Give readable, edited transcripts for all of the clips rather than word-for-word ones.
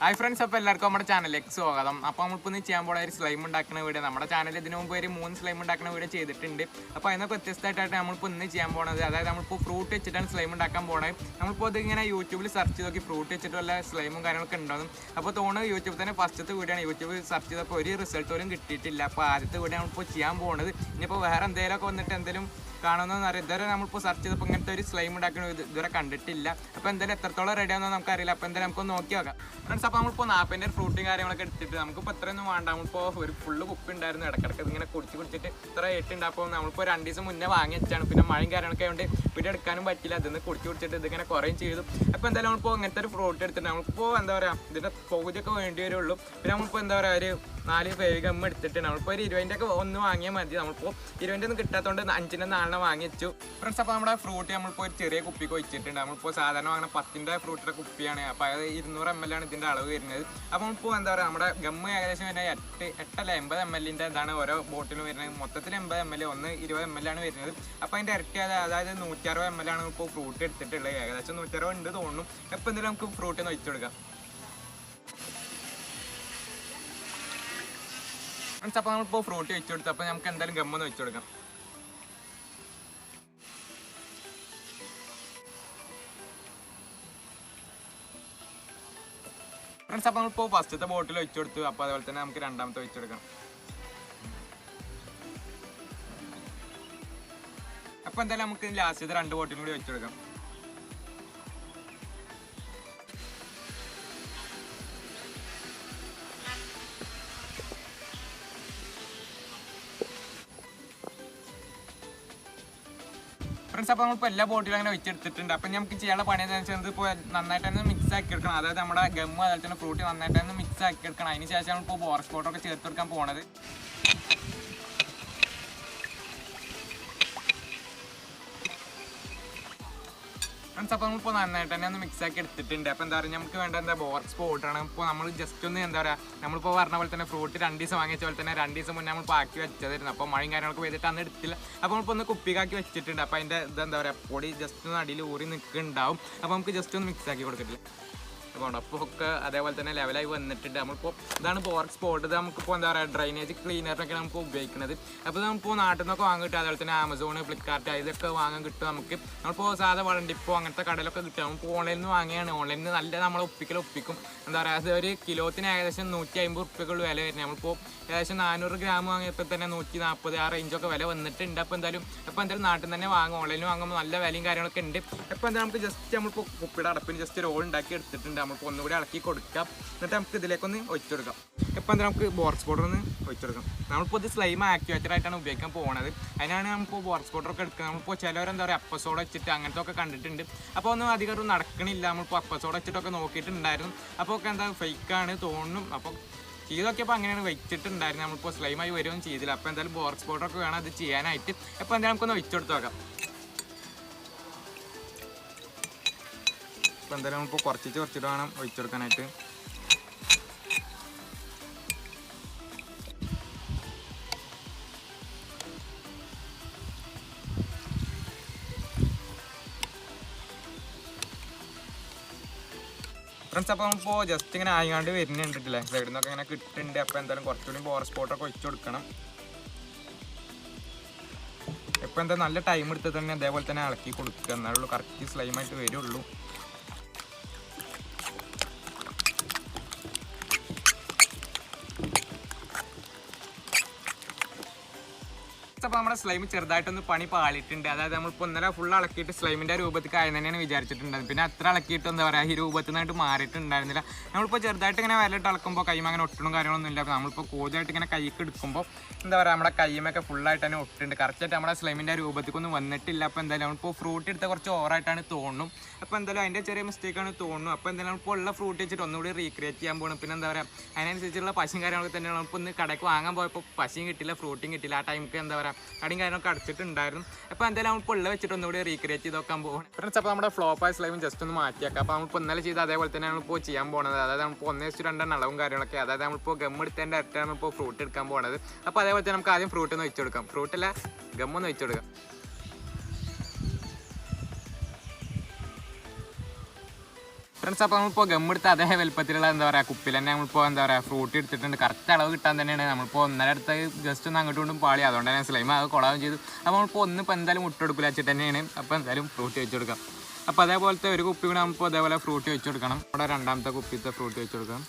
Hi friends, അപ്പോൾ എല്ലാവർക്കും നമ്മുടെ ചാനലിലേക്ക് സ്വാഗതം. അപ്പോൾ നമ്മളിപ്പോൾ ഇന്ന് ചെയ്യാൻ പോകുന്ന ഒരു സ്ലൈം ഉണ്ടാക്കുന്ന വീഡിയോ. നമ്മുടെ ചാനൽ ഇതിനു മുമ്പ് ഒരു 3 സ്ലൈം ഉണ്ടാക്കുന്ന വീഡിയോ ചെയ്തിട്ടുണ്ട്. അപ്പോൾ അതിനൊക്കെ വ്യത്യസ്തമായിട്ടാണ് നമ്മളിപ്പോൾ ഇന്ന് ചെയ്യാൻ പോകുന്നത്. അതായത് നമ്മളിപ്പോൾ ഫ്രൂട്ട് വെച്ചിട്ടാണ് സ്ലൈം ഉണ്ടാക്കാൻ പോകുന്നത്. നമ്മളിപ്പോൾ അത് ഇങ്ങനെ യൂട്യൂബിൽ സെർച്ച് ചെയ്ത് നോക്കി ഫ്രൂട്ട് വെച്ചിട്ട് വല്ല സ്ലൈമും കാര്യങ്ങളൊക്കെ ഉണ്ടോന്നും. അപ്പോൾ തോന്നുന്നത് യൂട്യൂബിൽ തന്നെ ഫസ്റ്റത്തെ വീഡിയോ ആണ്. യൂട്യൂബിൽ സെർച്ച് ചെയ്തപ്പോൾ ഒരു റിസൾട്ട് പോലും കിട്ടിയിട്ടില്ല. അപ്പോൾ ആദ്യത്തെ വീഡിയോ നമ്മളിപ്പോൾ ചെയ്യാൻ പോകുന്നത്. ഇനിയിപ്പോൾ വേറെ എന്തെങ്കിലുമൊക്കെ വന്നിട്ട് എന്തെങ്കിലും കാണുമെന്ന് അറിയാം. ഇതുവരെ നമ്മളിപ്പോൾ സെർച്ച് ചെയ്തപ്പോൾ ഇങ്ങനത്തെ ഒരു സ്ലൈം ഉണ്ടാക്കുന്നത് ഇതുവരെ കണ്ടിട്ടില്ല. അപ്പോൾ എന്തായാലും എത്രത്തോളം റെഡി ആവുന്നത് നമുക്കറിയില്ല. അപ്പോൾ എന്തായാലും നമുക്കൊന്ന് നോക്കി നോക്കാം ഫ്രണ്ട്സ്. അപ്പോൾ നമ്മളിപ്പോൾ 40 ഫ്രൂട്ടും കാര്യങ്ങളൊക്കെ എടുത്തിട്ട് നമുക്കിപ്പോൾ ഇത്രയൊന്നും വേണ്ട. നമ്മളിപ്പോൾ ഒരു ഫുള്ള് കുപ്പി ഉണ്ടായിരുന്നു. ഇടയ്ക്കിടയ്ക്ക് ഇതിങ്ങനെ കുടിച്ചിട്ട് ഇത്ര ഏട്ടുണ്ട്. അപ്പോൾ നമ്മളിപ്പോൾ 2 ദിവസം മുന്നേ വാങ്ങി വെച്ചാണ്. പിന്നെ മഴയും കാര്യങ്ങളൊക്കെ ആയതുകൊണ്ട് വീഡിയോ എടുക്കാനും പറ്റില്ല. അതിന്ന് കുടിച്ചിട്ട് ഇതിങ്ങനെ കുറയും ചെയ്തു. അപ്പോൾ എന്തായാലും നമ്മളിപ്പോൾ ഇങ്ങനത്തെ ഒരു ഫ്രൂട്ട് എടുത്തിട്ട് നമ്മളിപ്പോൾ എന്താ പറയുക, ഇതിൻ്റെ പകുതിയൊക്കെ വേണ്ടി വരുള്ളൂ. പിന്നെ നമ്മളിപ്പോൾ എന്താ പറയുക, ഒരു 4 ഫേവ് ഗം എടുത്തിട്ട് നമ്മളിപ്പോൾ ഒരു 20 ഒക്കെ ഒന്ന് വാങ്ങിയാൽ മതി. നമ്മളിപ്പോൾ 20 ഒന്നും കിട്ടാത്തതുകൊണ്ട് 5 4 വാങ്ങി വെച്ചു ഫ്രണ്ട്സ്. അപ്പോൾ നമ്മുടെ ഫ്രൂട്ട് നമ്മളിപ്പോൾ ഒരു ചെറിയ കുപ്പിക്ക് വെച്ചിട്ടുണ്ട്. നമ്മളിപ്പോൾ സാധാരണ വാങ്ങുന്ന 10 ഫ്രൂട്ടിൻ്റെ കുപ്പിയാണ്. അപ്പോൾ അത് 200 ml ആണ് ഇതിൻ്റെ അളവ് വരുന്നത്. അപ്പോൾ നമ്മളിപ്പോൾ എന്താ പറയുക, നമ്മുടെ ഗമ്മ് ഏകദേശം വരുന്നത് 8 അല്ല 80 ml ഇതാണ് ഓരോ ബോട്ടിലും വരുന്നത്. മൊത്തത്തിൽ 80 ml, ഒന്ന് 20 ml ആണ് വരുന്നത്. അപ്പോൾ അതിൻ്റെ ഇരട്ടി അതായത് 160 ml ആണ് ഇപ്പോൾ ഫ്രൂട്ട് എടുത്തിട്ടുള്ളത്. ഏകദേശം 160 ഉണ്ട് തോന്നുന്നു. അപ്പോൾ എന്തായാലും നമുക്ക് ഫ്രൂട്ട് ഒന്ന് ഒഴിച്ചു കൊടുക്കാം ഫ്രണ്ട്സ്. അപ്പോൾ നമ്മളിപ്പോൾ ഫ്രൂട്ട് വെച്ച് കൊടുത്തു. അപ്പോൾ നമുക്ക് എന്തായാലും ഗമ്മൊന്ന് വെച്ച് കൊടുക്കാം ഫ്രണ്ട്സ്. അപ്പോൾ നമ്മളിപ്പോൾ ഫസ്റ്റത്തെ ബോട്ടിൽ വെച്ച് കൊടുത്തു. അപ്പോൾ അതുപോലെ തന്നെ നമുക്ക് രണ്ടാമത്തെ വെച്ച് കൊടുക്കാം. അപ്പോൾ എന്തായാലും നമുക്ക് ലാസ്റ്റത്തെ 2 ബോട്ടിലും കൂടി വെച്ച് കൊടുക്കാം. ഫ്രണ്ട്സ്, അപ്പോൾ നമ്മളിപ്പോൾ എല്ലാ ബോട്ടിലും അങ്ങനെ വെച്ചെടുത്തിട്ടുണ്ട്. അപ്പം നമുക്ക് ചെയ്യാനുള്ള പണി എന്താണെന്ന് വെച്ചാൽ ഇപ്പോൾ നന്നായിട്ട് തന്നെ മിക്സ് ആക്കി എടുക്കണം. അതായത് നമ്മുടെ ഗമ്മ് അതുപോലെ തന്നെ ഫ്രൂട്ട് നന്നായിട്ട് തന്നെ മിക്സ് ആക്കി എടുക്കണം. അതിന് ശേഷം നമ്മളിപ്പോൾ ബോറസ് പൗഡറൊക്കെ ചേർത്ത് കൊടുക്കാൻ പോണത്. ഫ്രണ്ട്സ്, അപ്പോൾ നമ്മളിപ്പോൾ നന്നായിട്ട് തന്നെ ഒന്ന് മിക്സ് ആക്കി എടുത്തിട്ടുണ്ട്. അപ്പോൾ എന്താ പറയുക, നമുക്ക് വേണ്ട എന്താ ബോറക്സ് പൗഡറാണ്. ഇപ്പോൾ നമ്മൾ ജസ്റ്റ് ഒന്ന് എന്താ പറയുക, നമ്മളിപ്പോൾ പറഞ്ഞ പോലെ തന്നെ ഫ്രൂട്ട് 2 ദിവസം വാങ്ങിച്ച പോലെ തന്നെ 2 ദിവസം മുന്നേ നമ്മൾ ആക്കി വെച്ചതായിരുന്നു. അപ്പോൾ മഴയും കാര്യങ്ങളൊക്കെ പെയ്തിട്ട് അന്ന് എടുത്തില്ല. അപ്പോൾ നമ്മളിപ്പോൾ ഒന്ന് കുപ്പിക്കാക്കി വെച്ചിട്ടുണ്ട്. അപ്പോൾ അതിൻ്റെ ഇതെന്താ പറയുക, പൊടി ജസ്റ്റ് ഒന്ന് അടിയിൽ ഊറി നിൽക്കുന്നുണ്ടാവും. അപ്പോൾ നമുക്ക് ജസ്റ്റ് ഒന്ന് മിക്സ് ആക്കി കൊടുത്തിട്ടില്ല. അപ്പോൾ ഒക്കെ അതേപോലെ തന്നെ ലെവലായി വന്നിട്ടുണ്ട്. നമ്മളിപ്പോൾ ഇതാണ് ബോറക്സ് പൗഡർ. ഇത് നമുക്കിപ്പോൾ എന്താ പറയുക, ഡ്രൈനേജ് ക്ലീനറിനൊക്കെ നമുക്ക് ഉപയോഗിക്കുന്നത്. അപ്പോൾ നമ്മളിപ്പോൾ നാട്ടിൽ നിന്നൊക്കെ വാങ്ങാൻ കിട്ടും. അതുപോലെ തന്നെ ആമസോൺ, ഫ്ലിപ്കാർട്ട് ഇതൊക്കെ വാങ്ങാൻ കിട്ടും. നമ്മളിപ്പോൾ സാധാ വളണ്ടിപ്പോൾ അങ്ങനത്തെ കടയിലൊക്കെ കിട്ടും. നമുക്ക് ഓൺലൈനിൽ നിന്ന് വാങ്ങിയാണ്. ഓൺലൈനിൽ നിന്ന് നല്ല നമ്മൾ ഒപ്പിക്കും. എന്താ പറയുക, അത് ഒരു കിലോത്തിന് ഏകദേശം 150 റുപ്യക്കുള്ള വില വരുന്നത്. നമ്മളിപ്പോൾ ഏകദേശം 400 ഗ്രാം വാങ്ങിയപ്പോൾ തന്നെ 140 ആ റേഞ്ചൊക്കെ വില വന്നിട്ടുണ്ട്. അപ്പോൾ എന്തായാലും നാട്ടിൽ നിന്ന് തന്നെ വാങ്ങും. ഓൺലൈനിൽ വാങ്ങുമ്പോൾ നല്ല വിലയും കാര്യങ്ങളൊക്കെ ഉണ്ട്. അപ്പോൾ എന്തായാലും നമുക്ക് ജസ്റ്റ് നമ്മളിപ്പോൾ കുപ്പിയുടെ അടപ്പിന് ജസ്റ്റ് റോൾ ഉണ്ടാക്കി എടുത്തിട്ടുണ്ട്. നമുക്ക് ഒന്നുകൂടി ഇളക്കി കൊടുക്കാം. എന്നിട്ട് നമുക്ക് ഇതിലേക്കൊന്ന് ഒഴിച്ചു കൊടുക്കാം. ഇപ്പോൾ എന്താ നമുക്ക് ബോറക്സ് പൗഡർ ഒന്ന് ഒഴിച്ചു കൊടുക്കാം. നമ്മളിപ്പോൾ ഇത് സ്ലൈം ആക്ടിവേറ്ററായിട്ടാണ് ഉപയോഗിക്കാൻ പോകുന്നത്. അതിനാണ് നമുക്ക് ബോറക്സ് പൗഡറൊക്കെ എടുക്കുക. നമ്മളിപ്പോൾ ചിലവരെന്താ പറയുക, അപ്പസോഡ വെച്ചിട്ട് അങ്ങനത്തെ ഒക്കെ കണ്ടിട്ടുണ്ട്. അപ്പോൾ ഒന്നും അധികം നടക്കണില്ല. നമ്മളിപ്പോൾ അപ്പസോഡ വെച്ചിട്ടൊക്കെ നോക്കിയിട്ടുണ്ടായിരുന്നു. അപ്പോൾ ഒക്കെ എന്താ ഫേക്കാണ് തോന്നുന്നു. അപ്പോൾ ചെയ്തൊക്കെയപ്പോൾ അങ്ങനെയാണ് വെച്ചിട്ടുണ്ടായിരുന്നു. നമ്മളിപ്പോൾ സ്ലൈമായി വരുകയൊന്നും ചെയ്തില്ല. അപ്പോൾ എന്തായാലും ബോറക്സ് പൗഡറൊക്കെ വേണം അത് ചെയ്യാനായിട്ട്. അപ്പോൾ എന്തായാലും നമുക്കൊന്ന് ഒഴിച്ചെടുത്ത് നോക്കാം. അപ്പോൾ എന്തായാലും നമ്മളിപ്പോൾ കുറച്ചിട്ട് വേണം ഒഴിച്ചെടുക്കാനായിട്ട്. ഫ്രണ്ട്സ്, അപ്പോൾ നമ്മളിപ്പോൾ ജസ്റ്റ് ഇങ്ങനെ ആയിക്കാണ്ട് വരുന്നുണ്ടല്ലേ, സൈഡിൽ നിന്നൊക്കെ ഇങ്ങനെ കിട്ടുന്നുണ്ട്. അപ്പോൾ എന്തായാലും കുറച്ചുകൂടി ബോറക്സ് പൗഡറൊക്കെ ഒഴിച്ചു കൊടുക്കണം. ഇപ്പോൾ എന്താ നല്ല ടൈം എടുത്ത് തന്നെ അതേപോലെ തന്നെ ഇളക്കി കൊടുക്കുക. എന്നാലുള്ളൂ കറക്റ്റ് സ്ലൈമായിട്ട് വരുള്ളൂ. അപ്പോൾ നമ്മുടെ സ്ലൈം ചെറുതായിട്ടൊന്ന് പണി പാളിയിട്ടുണ്ട്. അതായത് നമ്മളിപ്പോൾ ഇന്നലെ ഫുൾ ഇളക്കിയിട്ട് സ്ലൈമിൻ്റെ രൂപത്തിൽ ആയി തന്നെയാണ് വിചാരിച്ചിട്ടുണ്ടായത്. പിന്നെ അത്ര ഇളക്കിയിട്ട് എന്താ പറയുക, ഈ രൂപത്തിൽ നിന്നായിട്ട് മാറിയിട്ടുണ്ടായിരുന്നില്ല. നമ്മളിപ്പോൾ ചെറുതായിട്ട് ഇങ്ങനെ വിലയിട്ട് ഇളക്കുമ്പോൾ കൈമ അങ്ങനെ ഒട്ടണം കാര്യങ്ങളൊന്നും ഇല്ല. അപ്പോൾ നമ്മളിപ്പോൾ കൂടുതലായിട്ട് ഇങ്ങനെ കൈക്ക് എടുക്കുമ്പോൾ എന്താ പറയുക, നമ്മുടെ കൈമൊക്കെ ഫുള്ളായിട്ട് തന്നെ ഒട്ടുണ്ട്. കറക്റ്റായിട്ട് നമ്മുടെ സ്ലൈമിൻ്റെ രൂപത്തിക്കൊന്നും വന്നിട്ടില്ല. അപ്പോൾ എന്തായാലും നമ്മളിപ്പോൾ ഫ്രൂട്ട് എടുത്ത കുറച്ച് ഓവറായിട്ടാണ് തോന്നുന്നു. അപ്പോൾ എന്തായാലും അതിൻ്റെ ചെറിയ മിസ്റ്റേക്കാണ് തോന്നുന്നു. അപ്പോൾ എന്തായാലും നമ്മളിപ്പോൾ ഉള്ള ഫ്രൂട്ട് വെച്ചിട്ട് ഒന്നുകൂടി റീക്രിയേറ്റ് ചെയ്യാൻ പോകണം. പിന്നെ എന്താ പറയുക, അതിനനുസരിച്ചുള്ള പശയും കാര്യങ്ങളൊക്കെ തന്നെ നമ്മളിപ്പോൾ ഒന്ന് കടയ്ക്ക് വാങ്ങാൻ പോയപ്പോൾ പശയും കിട്ടില്ല, ഫ്രൂട്ടും കിട്ടില്ല. ആ ടൈമിക്ക് എന്താ പറയുക, കടയും കാര്യങ്ങളൊക്കെ അടച്ചിട്ടുണ്ടായിരുന്നു. അപ്പോൾ എന്തായാലും നമ്മളിപ്പോൾ ഉള്ള വെച്ചിട്ട് ഒന്നുകൂടി റീക്രിയേറ്റ് ചെയ്ത് നോക്കാൻ പോകണം ഫ്രണ്ട്സ്. അപ്പോൾ നമ്മുടെ ഫ്ലോപ്പായ സ്ലൈം ജസ്റ്റ് ഒന്ന് മാറ്റിയേക്കാം. അപ്പോൾ നമ്മളിപ്പോൾ ഇന്നലെ ചെയ്ത് അതേപോലെ തന്നെ നമ്മളിപ്പോൾ ചെയ്യാൻ പോകുന്നത്. അതായത് നമ്മളിപ്പോൾ 1:2 അളവും കാര്യങ്ങളൊക്കെ. അതായത് നമ്മളിപ്പോൾ ഗം എടുത്തതിൻ്റെ ഇരട്ടാണ് നമ്മളിപ്പോൾ ഫ്രൂട്ട് എടുക്കാൻ പോകുന്നത്. അപ്പോൾ അതേപോലെ തന്നെ നമുക്ക് ആദ്യം ഫ്രൂട്ട് ഒന്ന് വെച്ച് കൊടുക്കാം. ഫ്രൂട്ടല്ല, ഗമ്മൊന്ന് വെച്ച് കൊടുക്കാം. ഫ്രണ്ട്സ്. അപ്പോൾ നമ്മളിപ്പോൾ ഗമ്മെടുത്ത് അതേ വലുപ്പത്തിലുള്ള എന്താ പറയുക കുപ്പിൽ തന്നെ നമ്മളിപ്പോൾ എന്താ പറയുക ഫ്രൂട്ട് എടുത്തിട്ടുണ്ട്. കറക്റ്റ് അളവ് കിട്ടാൻ തന്നെയാണ് നമ്മളിപ്പോൾ ഒന്നര അടുത്ത് ജസ്റ്റ് ഒന്ന് അങ്ങോട്ടും കൊണ്ടും പാളി, അതുകൊണ്ട് തന്നെ സ്ലൈം അത് കൊളാവും ചെയ്തു. അപ്പോൾ നമ്മളിപ്പോൾ ഒന്നിപ്പോൾ എന്തായാലും മുട്ടെടുക്കില്ല വെച്ചിട്ട് തന്നെയാണ് അപ്പോൾ എന്തായാലും ഫ്രൂട്ട് വെച്ച് കൊടുക്കാം. അപ്പോൾ അതേപോലത്തെ ഒരു കുപ്പി കൂടെ നമ്മളിപ്പോൾ അതേപോലെ ഫ്രൂട്ട് വെച്ച് കൊടുക്കണം. അവിടെ രണ്ടാമത്തെ കുപ്പിത്തെ ഫ്രൂട്ട് വെച്ച് കൊടുക്കാം.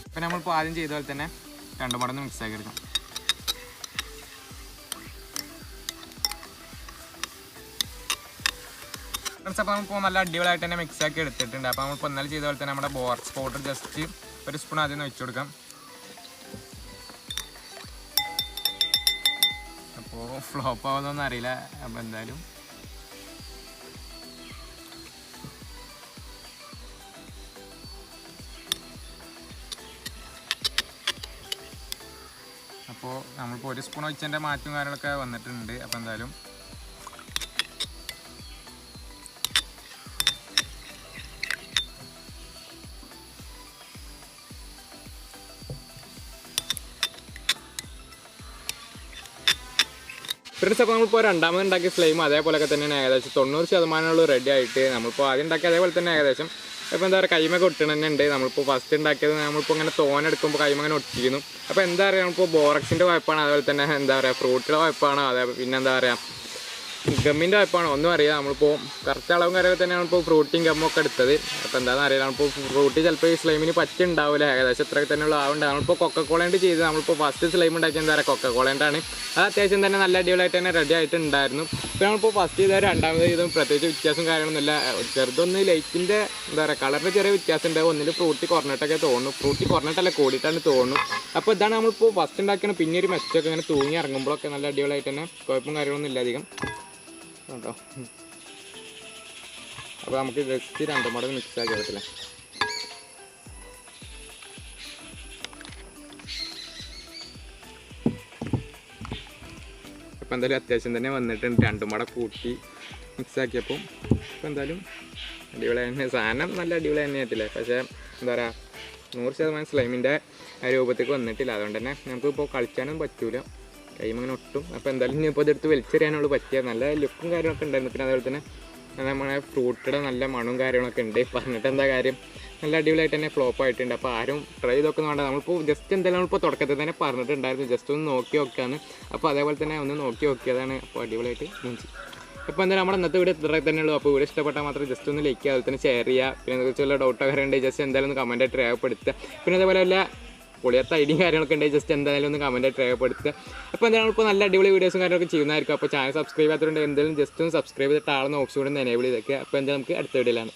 അപ്പോൾ നമ്മളിപ്പോൾ ആദ്യം ചെയ്ത പോലെ തന്നെ രണ്ടും കൂടെ ഒന്ന് മിക്സ് ആക്കി എടുക്കാം. ഫ്രണ്ട്സ്, അപ്പോൾ നമ്മളിപ്പോൾ നല്ല അടിപൊളിയായിട്ട് തന്നെ മിക്സ് ആക്കി എടുത്തിട്ടുണ്ട്. അപ്പോൾ നമ്മളിപ്പോൾ ഇന്നലെ ചെയ്ത പോലെ തന്നെ നമ്മുടെ ബോറക്സ് പൗഡർ ജസ്റ്റ് ഒരു സ്പൂൺ ആദ്യം ഒന്ന് വെച്ച് കൊടുക്കാം. അപ്പോൾ ഫ്ലോപ്പ് ആവുന്നൊന്നും അറിയില്ല. അപ്പോൾ എന്തായാലും അപ്പോൾ നമ്മളിപ്പോൾ ഒരു സ്പൂൺ ഒഴിച്ചതിൻ്റെ മാറ്റവും കാര്യങ്ങളൊക്കെ വന്നിട്ടുണ്ട്. അപ്പോൾ എന്തായാലും ഫ്രണ്ട്സ്, അപ്പോൾ നമ്മളിപ്പോൾ രണ്ടാമത് ഉണ്ടാക്കിയ സ്ലൈം അതേപോലെയൊക്കെ തന്നെയാണ് ഏകദേശം 90% റെഡി ആയിട്ട്. നമ്മളിപ്പോൾ ആദ്യം ഉണ്ടാക്കിയ അതേപോലെ തന്നെ ഏകദേശം ഇപ്പോൾ എന്താ പറയുക കൈമൊക്കെ ഒട്ടണ തന്നെ ഉണ്ട്. നമ്മളിപ്പോൾ ഫസ്റ്റ് ഉണ്ടാക്കിയത് നമ്മളിപ്പോൾ ഇങ്ങനെ തോനെടുക്കുമ്പോൾ കൈമ അങ്ങനെ ഒട്ടിക്കുന്നു. അപ്പോൾ എന്താ പറയുക നമ്മളിപ്പോൾ ബോറക്സിൻ്റെ കുഴപ്പമാണ്, അതുപോലെ തന്നെ എന്താ പറയുക ഫ്രൂട്ടിൻ്റെ കുഴപ്പമാണോ, അതേ പിന്നെ എന്താ പറയുക ഗമ്മിൻ്റെ കുഴപ്പമാണോ ഒന്നും അറിയാം. നമ്മളിപ്പോൾ കറക്റ്റ് അളവും കാര്യമൊക്കെ തന്നെയാണ് ഇപ്പോൾ ഫ്രൂട്ടിയും ഗമ്മൊക്കെ എടുത്തത്. അപ്പോൾ എന്താണെന്ന് അറിയില്ല, നമ്മളിപ്പോൾ ഫ്രൂട്ട് ചിലപ്പോൾ ഈ സ്ലൈമിന് പറ്റുണ്ടാവില്ല, ഏകദേശം ഇത്രയൊക്കെ തന്നെയുള്ള ആവുണ്ട്. നമ്മളിപ്പോൾ കൊക്കക്കോളേൻ്റെ ചെയ്ത് നമ്മളിപ്പോൾ ഫസ്റ്റ് സ്ലൈം ഉണ്ടാക്കിയ എന്താ പറയുക കൊക്കക്കോളേൻ്റാണ്. അത് അത്യാവശ്യം തന്നെ നല്ല അടിപൊളിയായിട്ട് തന്നെ റെഡി ആയിട്ടുണ്ടായിരുന്നു. ഇപ്പോൾ നമ്മളിപ്പോൾ ഫസ്റ്റ് ചെയ്ത രണ്ടാമത് ചെയ്തും പ്രത്യേകിച്ച് വ്യത്യാസം കാര്യങ്ങളൊന്നുമില്ല. ചെറുതൊന്ന് ലൈറ്റിൻ്റെ എന്താ പറയുക കളറിൻ്റെ ചെറിയ വ്യത്യാസം ഉണ്ട്. ഒന്നിൽ ഫ്രൂട്ടി കുറഞ്ഞിട്ടൊക്കെ തോന്നുന്നു, ഫ്രൂട്ടി കുറഞ്ഞിട്ടല്ല കൂടിയിട്ടാണ് തോന്നുന്നു. അപ്പോൾ ഇതാണ് നമ്മളിപ്പോൾ ഫസ്റ്റ് ഉണ്ടാക്കിയാണ്. പിന്നെ ഒരു മെച്ചൊക്കെ ഇങ്ങനെ തൂങ്ങി ഇറങ്ങുമ്പോഴൊക്കെ നല്ല അടിപൊളിയായിട്ട് തന്നെ കുഴപ്പം കാര്യങ്ങളൊന്നും ഇല്ല അധികം കേട്ടോ. അപ്പോൾ നമുക്ക് ജസ്റ്റ് രണ്ടും കൂടെ മിക്സ് ആക്കി എടുത്തില്ല. അപ്പോൾ എന്തായാലും അത്യാവശ്യം തന്നെ വന്നിട്ടുണ്ട്. രണ്ടും കൂടെ കൂട്ടി മിക്സ് ആക്കിയപ്പോൾ ഇപ്പോൾ എന്തായാലും അടിപൊളി തന്നെ സാധനം നല്ല അടിപൊളി തന്നെ ആയിട്ടില്ല. പക്ഷേ എന്താ പറയുക 100% സ്ലൈമിൻ്റെ രൂപത്തേക്ക് വന്നിട്ടില്ല. അതുകൊണ്ട് തന്നെ നമുക്കിപ്പോൾ കളിക്കാനൊന്നും പറ്റൂല, കൈമങ്ങനെ ഒട്ടും. അപ്പോൾ എന്തായാലും ഇനിയിപ്പോൾ ഇതെടുത്ത് വലിച്ചെറിയാനുള്ള പറ്റിയ നല്ല ലുക്കും കാര്യങ്ങളൊക്കെ ഉണ്ടായിരുന്നു. പിന്നെ അതുപോലെ തന്നെ നമ്മളെ ഫ്രൂട്ടിയുടെ നല്ല മണവും കാര്യങ്ങളൊക്കെ ഉണ്ട്. പറഞ്ഞിട്ട് എന്താ കാര്യം, നല്ല അടിപൊളിയായിട്ട് തന്നെ ഫ്ലോപ്പ് ആയിട്ടുണ്ട്. അപ്പോൾ ആരും ട്രൈ ചെയ്തൊക്കെ വേണ്ട. നമ്മളിപ്പോൾ ജസ്റ്റ് എന്തായാലും നമ്മളിപ്പോൾ തുടക്കത്തിൽ തന്നെ പറഞ്ഞിട്ടുണ്ടായിരുന്നു ജസ്റ്റ് ഒന്ന് നോക്കി നോക്കാന്ന്. അപ്പോൾ അതേപോലെ തന്നെ ഒന്ന് നോക്കി നോക്കിയതാണ്. അപ്പോൾ അടിപൊളിയായിട്ട് മീൻസ് ഇപ്പോൾ എന്തായാലും നമ്മുടെ ഇന്നത്തെ വീഡിയോ ഇത്ര തന്നെയുള്ളൂ. അപ്പോൾ വീഡിയോ ഇഷ്ടപ്പെട്ടാൽ മാത്രം ജസ്റ്റ് ഒന്ന് ലൈക്ക് ചെയ്യുക, അതുപോലെ തന്നെ ഷെയർ ചെയ്യുക. പിന്നെ അതിനെക്കുറിച്ചുള്ള ഡൗട്ടൊക്കെ ഉണ്ടെങ്കിൽ ജസ്റ്റ് എന്തായാലും ഒന്ന് കമൻറ്റായിട്ട് രേഖപ്പെടുത്തുക. പിന്നെ അതേപോലെ വല്ല പൊളിയാത്ത ഐഡിയും കാര്യങ്ങളൊക്കെ ഉണ്ടെങ്കിൽ ജസ്റ്റ് എന്തായാലും ഒന്ന് കമൻറ്റായിട്ട് രേഖപ്പെടുത്തുക. അപ്പോൾ എന്തായാലും ഇപ്പോൾ നല്ല അടിപൊളി വീഡിയോസും കാര്യങ്ങളൊക്കെ ചെയ്യുന്നതായിരിക്കും. അപ്പോൾ ചാനൽ സബ്സ്ക്രൈബ് ചെയ്യാത്തതുകൊണ്ട് എന്തായാലും ജസ്റ്റ് ഒന്ന് സബ്സ്ക്രൈബ് ചെയ്തിട്ട് ആളെന്ന് ഓപ്ഷൻ കൂടെ ഒന്ന് എനേബിൾ ചെയ്തേക്കുക. അപ്പോൾ എന്തായാലും നമുക്ക് അടുത്ത വീഡിയോയിലാണ്.